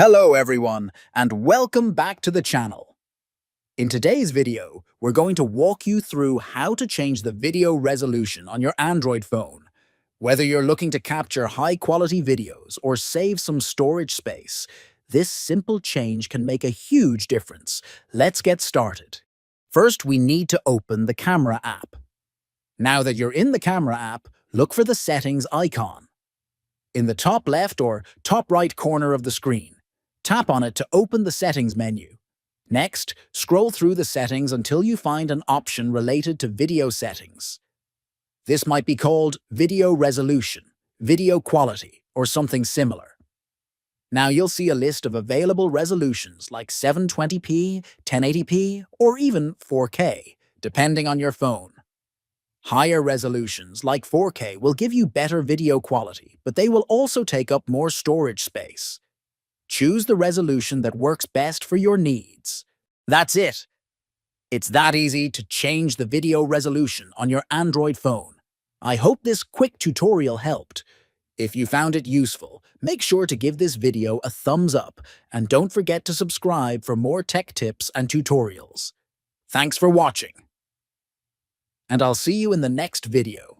Hello everyone, and welcome back to the channel. In today's video, we're going to walk you through how to change the video resolution on your Android phone. Whether you're looking to capture high-quality videos or save some storage space, this simple change can make a huge difference. Let's get started. First, we need to open the Camera app. Now that you're in the Camera app, look for the Settings icon. In the top left or top right corner of the screen, tap on it to open the Settings menu. Next, scroll through the settings until you find an option related to video settings. This might be called Video Resolution, Video Quality, or something similar. Now you'll see a list of available resolutions like 720p, 1080p, or even 4K, depending on your phone. Higher resolutions like 4K will give you better video quality, but they will also take up more storage space. Choose the resolution that works best for your needs. That's it. It's that easy to change the video resolution on your Android phone. I hope this quick tutorial helped. If you found it useful, make sure to give this video a thumbs up and don't forget to subscribe for more tech tips and tutorials. Thanks for watching, and I'll see you in the next video.